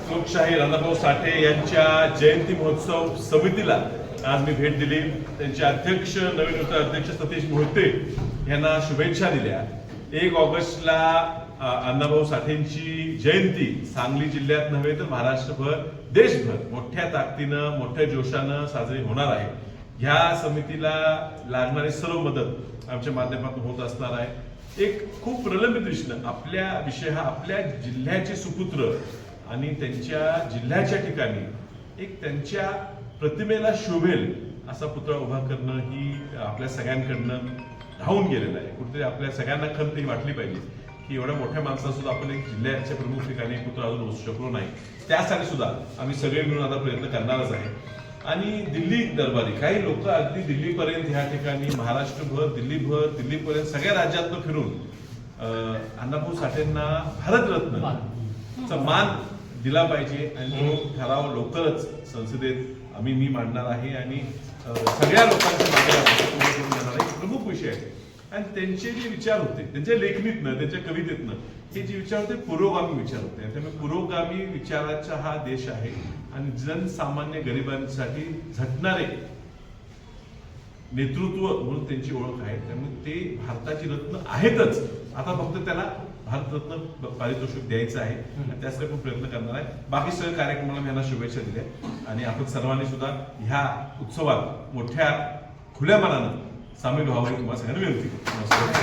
लोकशाहीर अण्णाभाऊ साठे यांच्या जयंती महोत्सव समितीला आज मी भेट दिली. त्यांचे अध्यक्ष नवीन अध्यक्ष सतीश मोहिते यांना शुभेच्छा दिल्या. 1 ऑगस्टला अण्णाभाऊ साठेंची जयंती सांगली जिल्ह्यात नव्हे तर महाराष्ट्रभर देशभर मोठ्या ताकदीनं मोठ्या जोशानं साजरी होणार आहे. ह्या समितीला लागणारी सर्व मदत आमच्या माध्यमातून होत असणार आहे. एक खूप प्रलंबित दृष्टीनं आपल्या विषय हा आपल्या जिल्ह्याचे सुपुत्र आणि त्यांच्या जिल्ह्याच्या ठिकाणी एक त्यांच्या प्रतिमेला शोभेल असा पुतळा उभा करणं ही आपल्या सगळ्यांकडनं राहून गेलेलं आहे. कुठेतरी आपल्या सगळ्यांना खंत ही वाटली पाहिजे की एवढ्या मोठ्या माणसाला सुद्धा आपण एक जिल्ह्याच्या प्रमुख ठिकाणी पुतळा अजून उचलू शकलो नाही. त्यासाठी सुद्धा आम्ही सगळे मिळून आता प्रयत्न करणारच आहे. आणि दिल्ली दरबारी काही लोक अगदी दिल्लीपर्यंत ह्या ठिकाणी महाराष्ट्रभर दिल्लीपर्यंत सगळ्या राज्यातनं फिरून अण्णाभाऊ साठेंना भारतरत्नचा मान दिला पाहिजे आणि तो ठराव लवकरच संसदेत मी मांडणार आहे आणि सगळ्या लोकांच्या मागे एक प्रमुख विषय आहे. आणि त्यांचे जे विचार होते त्यांच्या लेखणीतनं त्यांच्या कवितेतनं हे जे विचार होते पुरोगामी विचार होते. त्यामुळे पुरोगामी विचाराचा हा देश आहे आणि जनसामान्य गरिबांसाठी झटणारे नेतृत्व म्हणून त्यांची ओळख आहे. त्यामुळे ते भारताची रत्न आहेतच. आता फक्त त्याला भारतरत्न पारितोषिक द्यायचं आहे आणि त्यासाठी आपण प्रयत्न करणार आहे. बाकी सगळ्या कार्यक्रमाला मी यांना शुभेच्छा दिल्या आणि आपण सर्वांनी सुद्धा ह्या उत्सवात मोठ्या खुल्या मनानं सामील व्हावं तुम्हाला सगळ्यांना विनंती करतो.